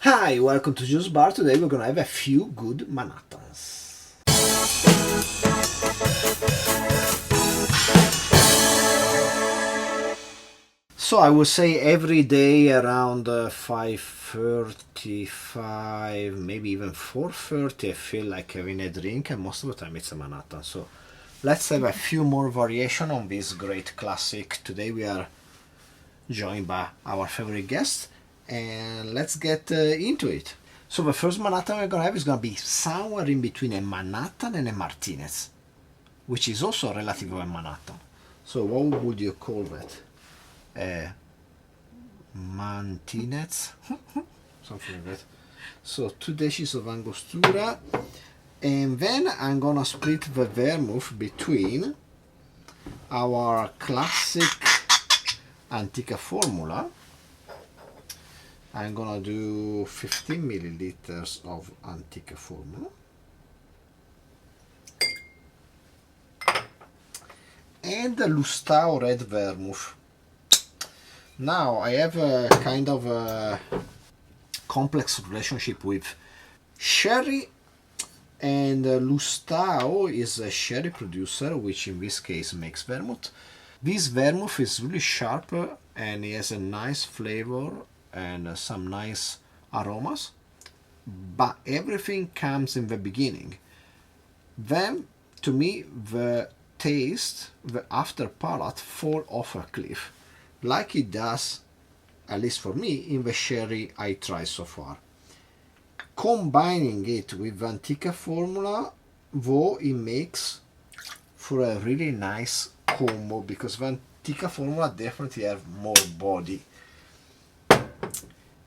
Hi, welcome to Juice Bar. Today we're gonna have a few good Manhattans. So I would say every day around 5:35, maybe even 4:30, I feel like having a drink, and most of the time it's a Manhattan. So let's have a few more variation on this great classic. Today we are joined by our favorite guest, and let's get into it. So the first Manhattan we're gonna have is gonna be somewhere in between a Manhattan and a Martinez, which is also a relative of a Manhattan. So what would you call that? A Martinez, something like that. So 2 dishes of Angostura, and then I'm gonna split the vermouth between our classic Antica formula. I'm gonna do 15 milliliters of Antica formula, and the Lustau red vermouth. Now I have a kind of a complex relationship with sherry, and Lustau is a sherry producer, which in this case makes vermouth. This vermouth is really sharp and it has a nice flavor and some nice aromas, but everything comes in the beginning. Then, to me, the taste, the after palate, fall off a cliff, like it does, at least for me, in the sherry I tried so far. Combining it with the Antica formula, though, it makes for a really nice combo, because the Antica formula definitely have more body.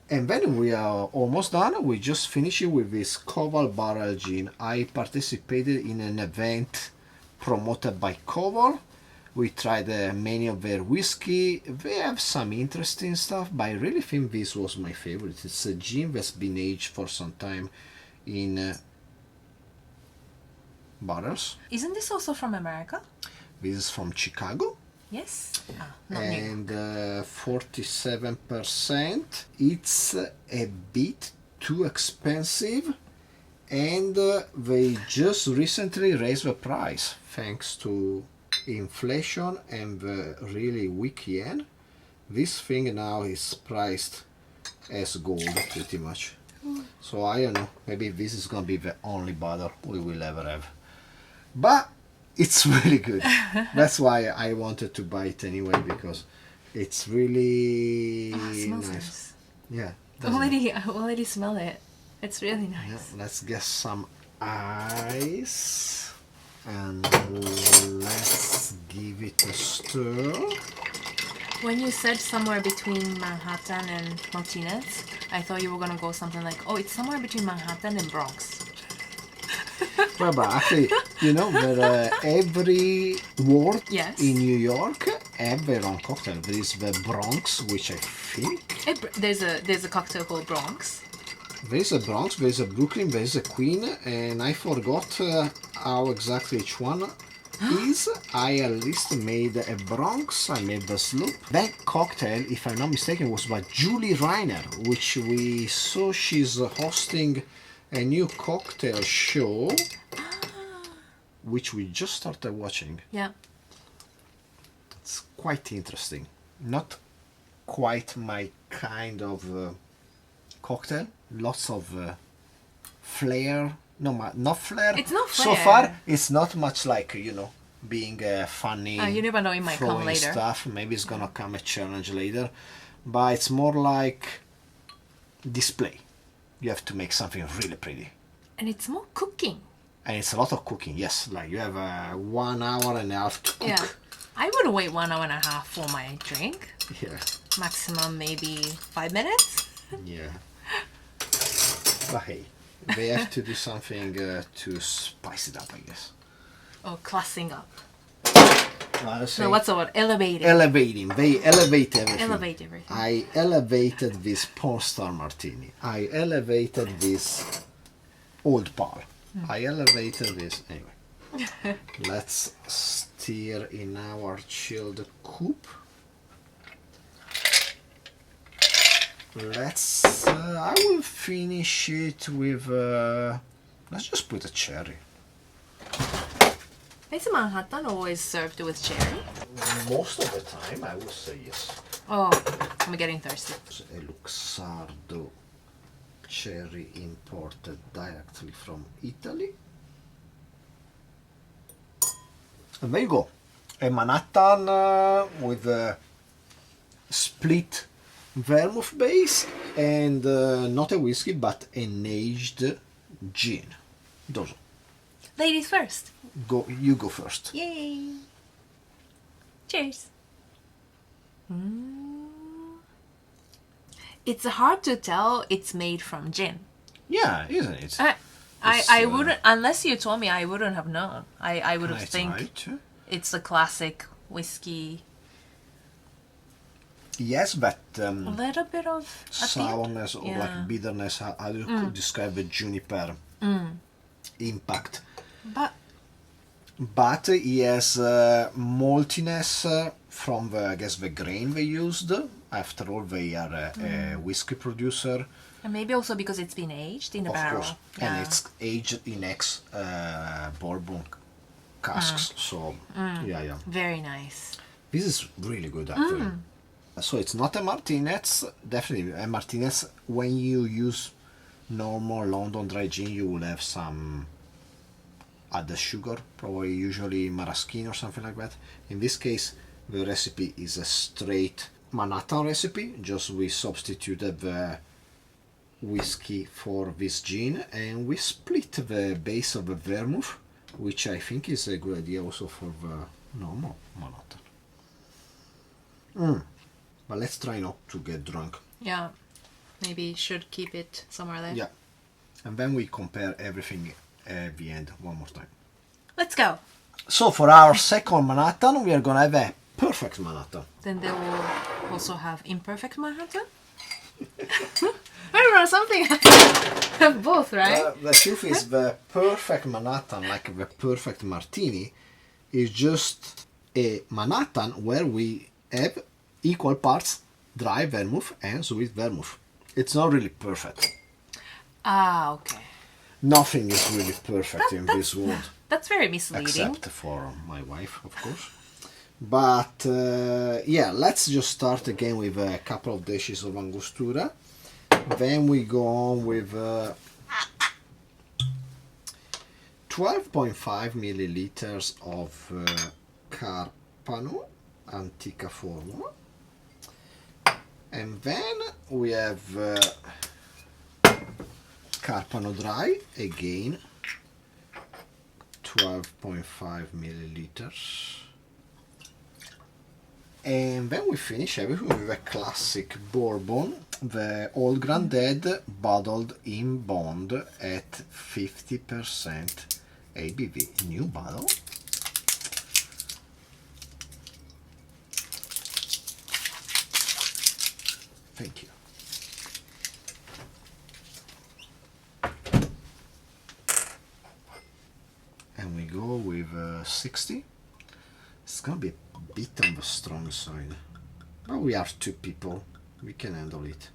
And then we are almost done. We just finished it with this Koval barrel gin. I participated in an event promoted by Koval. We tried many of their whiskey. They have some interesting stuff, but I really think this was my favorite. It's a gin that's been aged for some time in barrels. Isn't this also from America? This is from Chicago. Yes. Not new. And 47%. It's a bit too expensive, and they just recently raised the price thanks to inflation and the really weak yen. This thing now is priced as gold pretty much. So I don't know, maybe this is gonna be the only bottle we will ever have, but it's really good. That's why I wanted to buy it anyway, because it's really It smells nice. Yeah. I already smell it. It's really nice. Yeah, let's get some ice and let's give it a stir. When you said somewhere between Manhattan and Martinez, I thought you were gonna go something like, oh, it's somewhere between Manhattan and Bronx. Well, but actually, you know that every ward Yes. in New York have their own cocktail. There is the Bronx, which I think There's a cocktail called Bronx. there is a Bronx, there is a Brooklyn, there is a Queen, and I forgot how exactly each one is. I at least made a Bronx, I made the Sloop. That cocktail, if I'm not mistaken, was by Julie Reiner, which we saw she's hosting a new cocktail show, which we just started watching. Yeah. It's quite interesting. Not quite my kind of cocktail. Lots of flair. No, not flair. It's not So flair. far, it's not much like, being funny. You never know, it might come throwing later. stuff. Maybe it's gonna come a challenge later. But it's more like display. You have to make something really pretty. And it's more cooking. And it's a lot of cooking, yes. Like you have 1 hour and a half to cook. Yeah. I wouldn't wait 1 hour and a half for my drink. Yeah. Maximum maybe 5 minutes. Yeah. But hey, they have to do something to spice it up, I guess. Or classing up. Say No, what's the word? Elevating. elevating. They elevate everything. Elevate everything. I elevated this porn star martini. I elevated this old pal. I elevated this. Anyway, let's stir in our chilled coupe. let's. I will finish it with. Let's just put a cherry. Is Manhattan always served with cherry? Most of the time, I would say yes. Oh, I'm getting thirsty. A Luxardo cherry imported directly from Italy. And there you go. A Manhattan with a split vermouth base and not a whiskey but an aged gin. Dozo. Ladies first. Go, you go first. Yay. Cheers. It's hard to tell it's made from gin. Yeah, isn't it? I wouldn't, unless you told me, I wouldn't have known. I would have think right. it's a classic whiskey. Yes, but A little bit of sourness or like bitterness. How do you describe the juniper impact? But he has maltiness from the, I guess, the grain they used. After all, they are a whiskey producer. And maybe also because it's been aged in a barrel. Of course, and it's aged in bourbon casks. So yeah. Very nice. This is really good actually. So it's not a Martinez, definitely a Martinez. When you use normal London dry gin, you will have some added sugar, probably usually maraschino or something like that. In this case, the recipe is a straight Manhattan recipe, just we substituted the whiskey for this gin and we split the base of the vermouth, which I think is a good idea also for the normal Manhattan. But let's try not to get drunk. Yeah, maybe should keep it somewhere there. Yeah, and then we compare everything at the end one more time. Let's go. So for our second Manhattan, we are gonna have a perfect Manhattan. Then they will also have imperfect Manhattan? I don't know, something. Have both, right? The truth is, the perfect Manhattan, like the perfect martini, is just a Manhattan where we have equal parts dry vermouth and sweet vermouth. It's not really perfect. Ah, okay. Nothing is really perfect in this world. That's very misleading. Except for my wife, of course. But yeah, let's just start again with a couple of dishes of Angostura. Then we go on with 12.5 milliliters of Carpano Antica Formula. And then we have Carpano Dry, again 12.5 milliliters. And then we finish everything with a classic bourbon, the Old Grandad, bottled in bond at 50% ABV. New bottle. Thank you. And we go with 60. It's gonna be a bit on the strong side, but we are two people, we can handle it.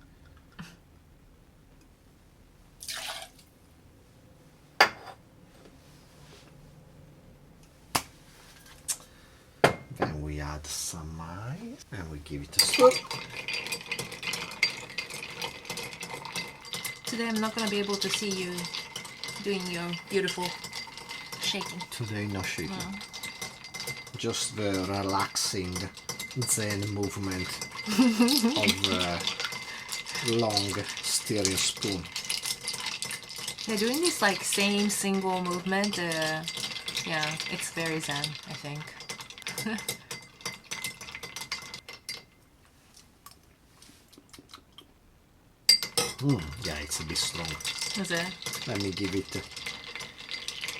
Then we add some ice and we give it a stir. Today I'm not going to be able to see you doing your beautiful shaking. Today no shaking. No. Just the relaxing Zen movement of the long steering spoon. Yeah, doing this like same single movement, yeah, it's very Zen, I think. Yeah, it's a bit strong. Is it? Let me give it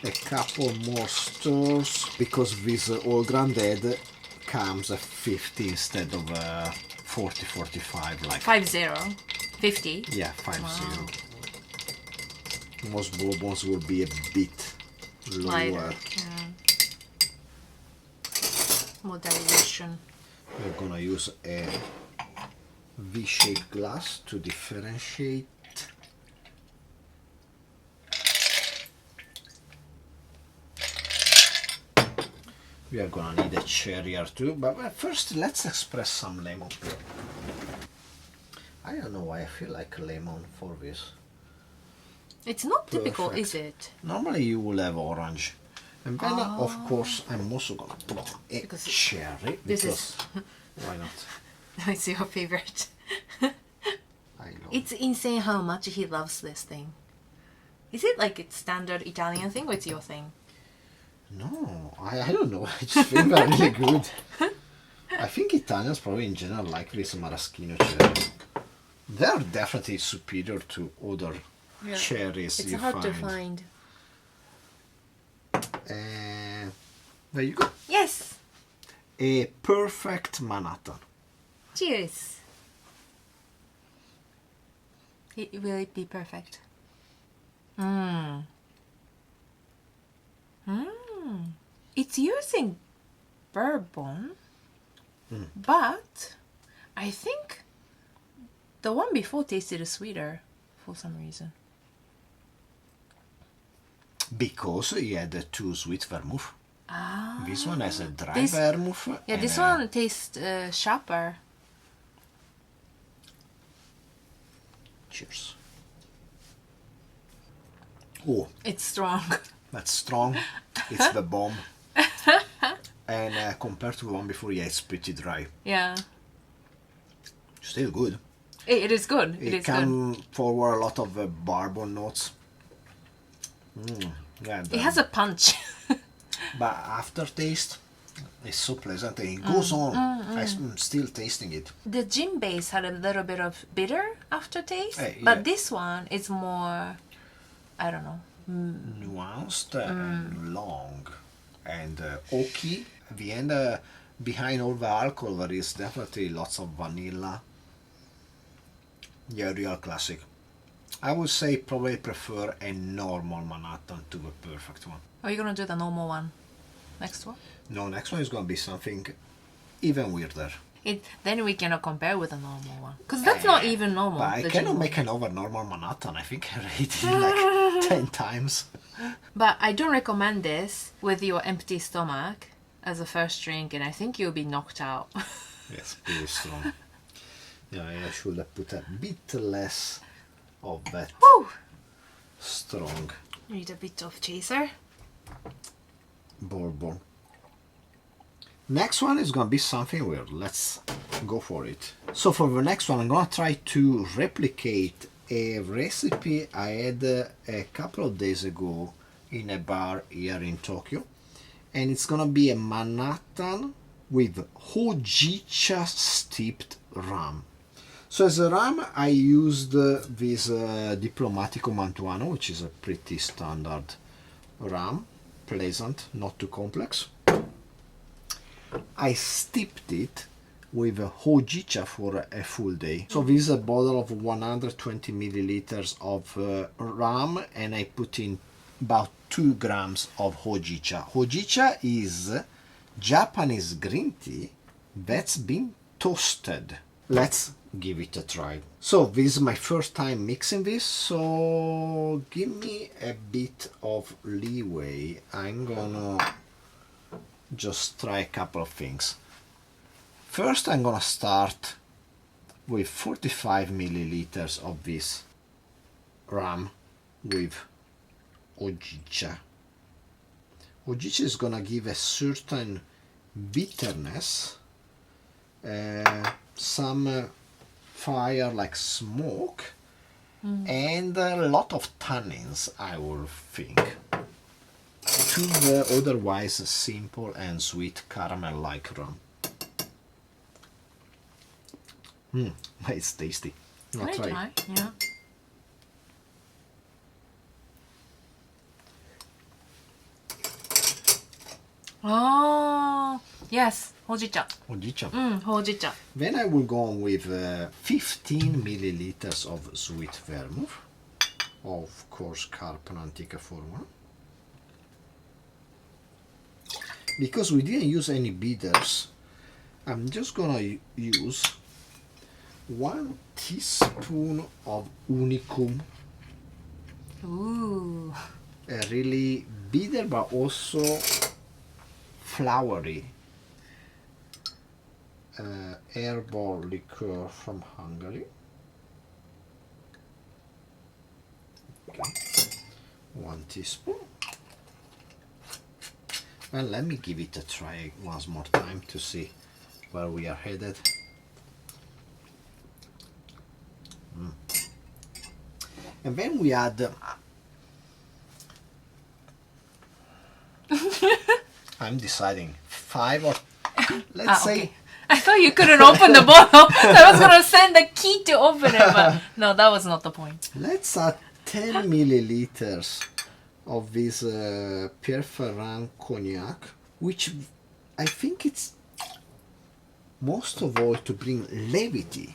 a couple more stirs, because this Old Grandad comes at 50 instead of 40, 45, like 50. 50? Yeah, 50. Wow. Most bourbons will be a bit lower. Lighter, yeah. More dilution. We're gonna use a V-shaped glass to differentiate. We are gonna need a cherry or two, but first let's express some lemon. I don't know why I feel like lemon for this. It's not typical, Perfect. is it? Normally you will have orange. And then of course I'm also gonna put a Because cherry, this because is why not? it's your favorite. I know. It's insane how much he loves this thing. Is it like it's standard Italian thing or it's your thing? No, I don't know. I just think they're really good. I think Italians probably in general like this maraschino cherry. They're definitely superior to other cherries It's you hard to find. find. There you go. Yes! A perfect Manhattan. Cheers! Will it be perfect? Mmm. Mmm. It's using bourbon, but I think the one before tasted sweeter for some reason. Because he had a too sweet vermouth. Ah. This one has a dry This- vermouth. Yeah, and this a- one tastes sharper. Cheers. Oh, It's strong. that's strong. It's the bomb. And compared to the one before, yeah, it's pretty dry. Yeah. Still good. It is good. It is good. can forward a lot of bourbon notes. Yeah, It has a punch. but aftertaste is so pleasant and it goes on. I'm still tasting it. The gin base had a little bit of bitter aftertaste, Yeah. but this one is more, I don't know. Nuanced and long and oaky. At the end, behind all the alcohol, there is definitely lots of vanilla. Yeah, real classic. I would say probably prefer a normal Manhattan to the perfect one. Are you gonna do the normal one? Next one? No, next one is gonna be something even weirder. Then we cannot compare with the normal one. Because that's not even normal. But I the cannot gin make another normal Manhattan. I think I already did like 10 times. But I don't recommend this with your empty stomach as a first drink, and I think you'll be knocked out. Yes, pretty strong. Yeah, I should have put a bit less of that Woo! strong Need a bit of chaser. bourbon. Next one is gonna be something weird. Let's go for it. So for the next one, I'm gonna try to replicate a recipe I had a couple of days ago in a bar here in Tokyo, and it's gonna be a Manhattan with Houjicha steeped rum. So as a rum, I used this Diplomatico Mantuano, which is a pretty standard rum, pleasant, not too complex. I steeped it with a Houjicha for a full day. So this is a bottle of 120 milliliters of rum, and I put in about 2 grams of Houjicha. Houjicha is Japanese green tea that's been toasted. Let's give it a try. So this is my first time mixing this, so give me a bit of leeway. I'm gonna just try a couple of things. First I'm gonna start with 45 milliliters of this rum with Houjicha. Houjicha is gonna give a certain bitterness, some fire like smoke, and a lot of tannins, I will think, to the otherwise simple and sweet caramel like rum. It's tasty. I'll Can I try. try? Yeah. Oh, yes. Houjicha. Houjicha. Houjicha. Then I will go on with 15 milliliters of sweet vermouth, of course Carpon Antica formula. Because we didn't use any bitters, I'm just gonna use 1 teaspoon of unicum. Ooh. A really bitter but also flowery herbal liqueur from Hungary. Okay. 1 teaspoon. Well, let me give it a try once more time to see where we are headed. And then we add I'm deciding 5 or let's say Okay. I thought you couldn't open the bottle. I was gonna send the key to open it, but no, that was not the point. let's add 10 milliliters of this Pierre Ferrand cognac, which I think it's most of all to bring levity,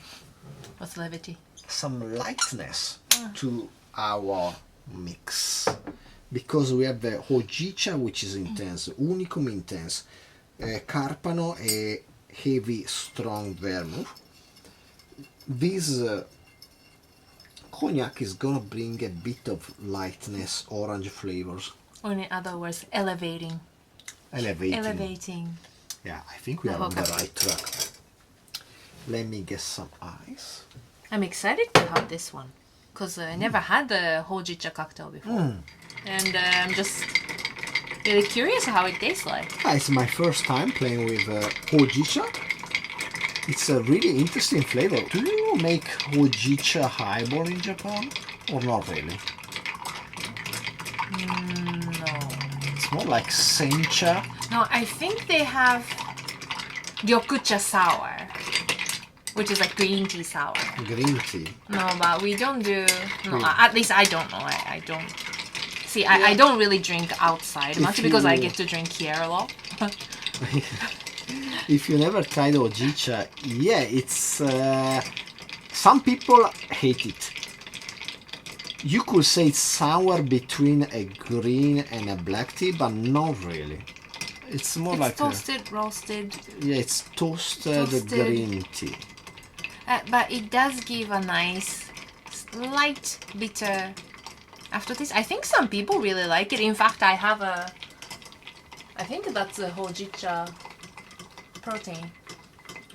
What's levity? some lightness to our mix. Because we have the Houjicha, which is intense, Unicum intense, Carpano a heavy, strong vermouth. This cognac is gonna bring a bit of lightness, orange flavors, Or in other words, elevating. elevating. Yeah, I think we are on the Okay. right track. Let me get some ice. I'm excited to have this one because I never had the Houjicha cocktail before, and I'm just really curious how it tastes like. Yeah, it's my first time playing with Houjicha. It's a really interesting flavor. Do you make Houjicha highball in Japan? Or not really? No, It's more like sencha. no, I think they have Ryokucha sour, which is like green tea sour. Green tea. No, but we don't do. No, at least I don't know. I don't. See, I don't really drink outside much because I you- get to drink here a lot. If you never tried Houjicha, yeah, it's... some people hate it. You could say it's somewhere between a green and a black tea, but not really. It's more It's like toasted, roasted, yeah, it's toasted green tea. but it does give a nice, light, bitter aftertaste. I think some people really like it. In fact, I have a. I think that's a Houjicha protein.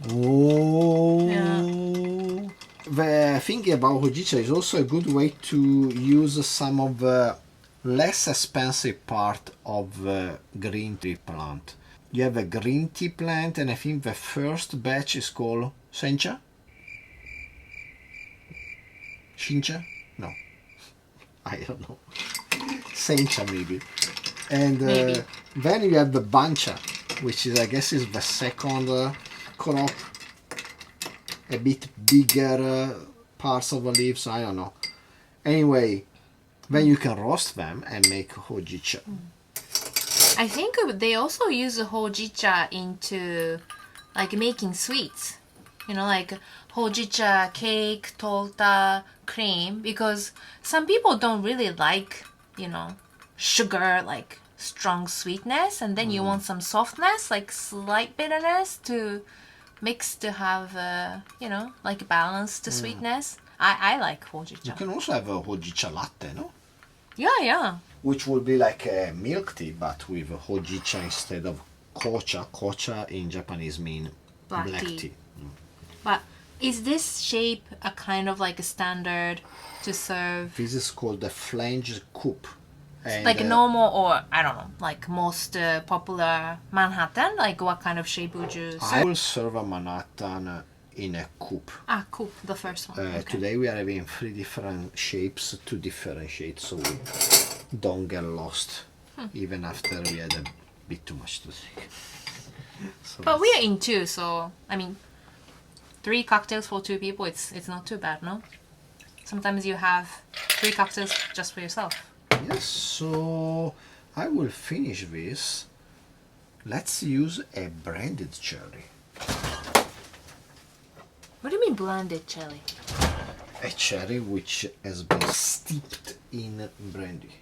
Oh. Yeah. The thing about Houjicha is also a good way to use some of the less expensive part of the green tea plant. You have a green tea plant, and I think the first batch is called sencha? Shincha? No. I don't know. Sencha maybe. And Maybe. then you have the bancha, which is I guess is the second crop. A bit bigger parts of the leaves, I don't know. Anyway, then you can roast them and make Houjicha. I think they also use the Houjicha into like making sweets. You know, like Houjicha cake, torta, cream, because some people don't really like, you know, sugar, like strong sweetness, and then you want some softness, like slight bitterness to mix to have, you know, like balanced sweetness. I like You Houjicha. can also have a Houjicha latte, no? Yeah. Which would be like a milk tea, but with Houjicha instead of kocha. Kocha in Japanese mean Black black tea. tea. But is this shape a kind of like a standard to serve? This is called the flange coupe. And, Like normal or, I don't know, like most popular Manhattan? Like what kind of shape would you I serve? will serve a Manhattan in a coupe. Ah, cool. The first one. Okay. Today we are having 3 different shapes to differentiate so we don't get lost even after we had a bit too much to drink. So But we are in two, so I mean, 3 cocktails for 2 people. It's not too bad, no? Sometimes you have 3 cocktails just for yourself. yes, so I will finish this. Let's use a branded cherry. What do you mean blended cherry? A cherry which has been steeped in brandy.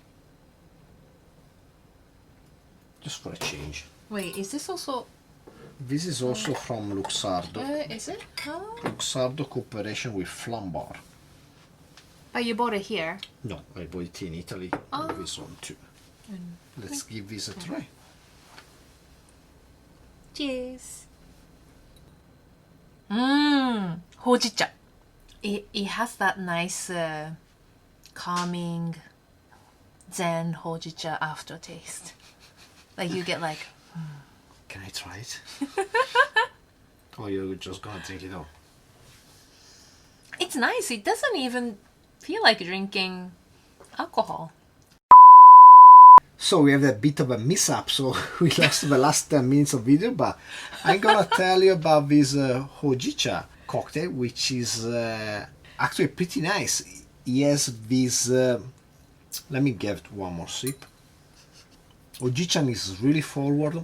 Just for a change. Wait, is this also This is also from Luxardo. Is it? Oh. Luxardo cooperation with Flambar. But you bought it here. No, I bought it in Italy. Oh. This one too. Let's give this a try. Cheers. Mmm, Houjicha. It has that nice calming zen Houjicha aftertaste. Like you get like. Can I try it? Or you're just gonna drink it all? It's nice. It doesn't even feel like drinking alcohol. So we have a bit of a mishap, so we lost the last 10 minutes of video, but I'm gonna tell you about this Houjicha cocktail, which is actually pretty nice. It has this, let me give it one more sip. Houjicha is really forward.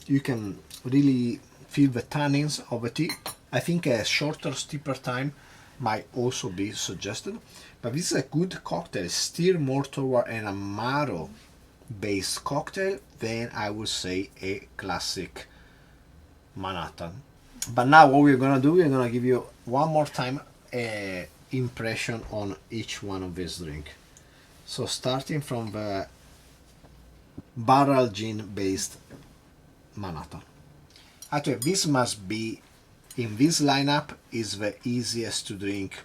You can really feel the tannins of the tea. I think a shorter, steeper time might also be suggested, but this is a good cocktail, steer more toward an Amaro based cocktail than I would say a classic Manhattan. But now what we're gonna do, we're gonna give you one more time a impression on each one of these drinks. So starting from the barrel gin based Manhattan. Actually, this must be, in this lineup, is the easiest to drink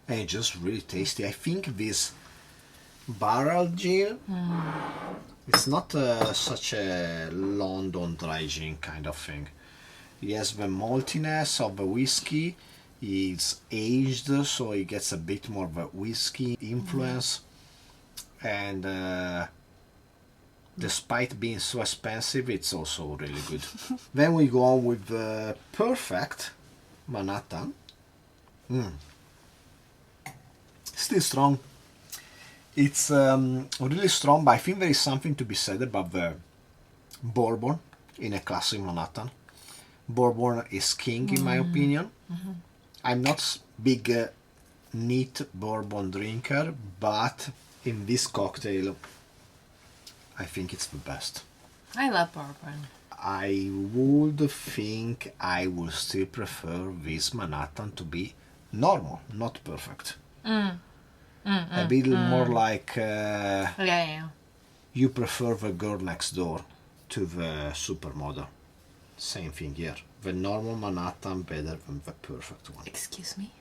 and it's just really tasty. I think this barrel gin, it's not such a London dry gin kind of thing. It has the maltiness of the whiskey, it's aged so it gets a bit more of a whiskey influence, and despite being so expensive, it's also really good. Then we go on with the perfect Manhattan. Still strong. It's really strong, but I think there is something to be said about the bourbon in a classic Manhattan. Bourbon is king in my opinion. I'm not big neat bourbon drinker, but in this cocktail I think it's the best. I love bourbon. I would think I would still prefer this Manhattan to be normal, not perfect. A bit more like Yeah. you prefer the girl next door to the supermodel. Same thing here. The normal Manhattan better than the perfect one. Excuse me?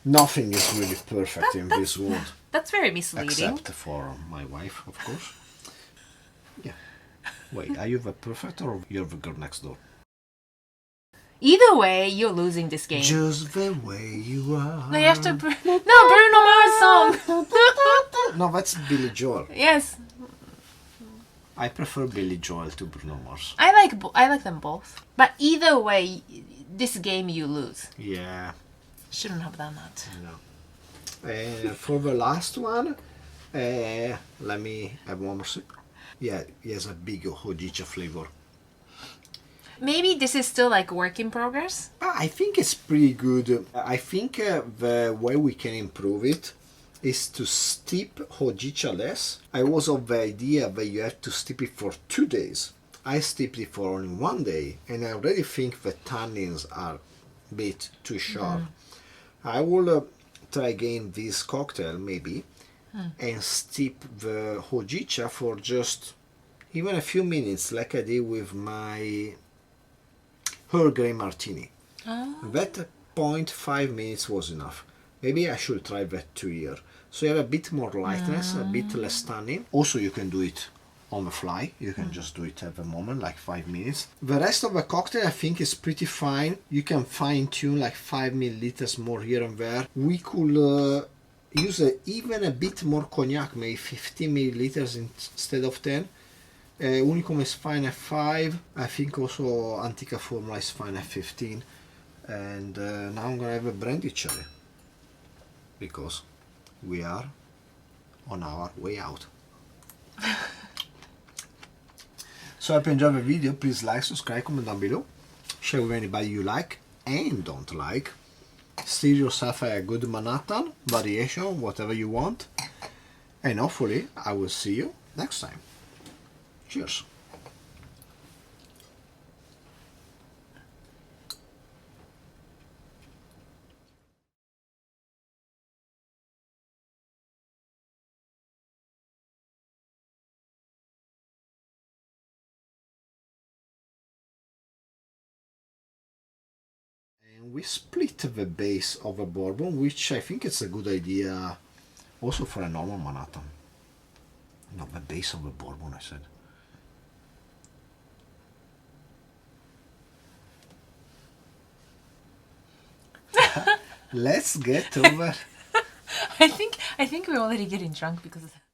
Nothing is really perfect in this world. That's very misleading. Except for my wife, of course. Yeah. Wait, are you the perfect or you're the girl next door? Either way, you're losing this game. Just the way you are. No, you have to. No, Bruno Mars song. No, that's Billy Joel. Yes, I prefer Billy Joel to Bruno Mars. I like them both. But either way, this game you lose. Yeah. Shouldn't have done that. No. For the last one, let me have one more sip. Yeah, it has a big Houjicha flavor. Maybe this is still like work in progress. I think it's pretty good. I think the way we can improve it is to steep Houjicha less. I was of the idea that you have to steep it for 2 days. I steeped it for only 1 day, and I already think the tannins are a bit too sharp. I will try again this cocktail maybe and steep the Houjicha for just even a few minutes, like I did with my Earl Grey Martini. That 0.5 minutes was enough. Maybe I should try that too here. So you have a bit more lightness, a bit less tannin. Also you can do it on the fly. You can just do it at the moment, like 5 minutes. The rest of the cocktail I think is pretty fine. You can fine tune like 5 milliliters more here and there. We could use even a bit more cognac, maybe 15 milliliters instead of 10. Unicum is fine at 5. I think also Antica Formula is fine at 15. And now I'm gonna have a brandy cherry because we are on our way out. So I hope you enjoyed the video. Please like, subscribe, comment down below. Share with anybody you like and don't like. Steer yourself a good Manhattan variation, whatever you want. And hopefully I will see you next time. Cheers. And we split the base of a bourbon, which I think it's a good idea also for a normal Manhattan. No, the base of a bourbon, I said. Let's get over. I think we're already getting drunk because of that.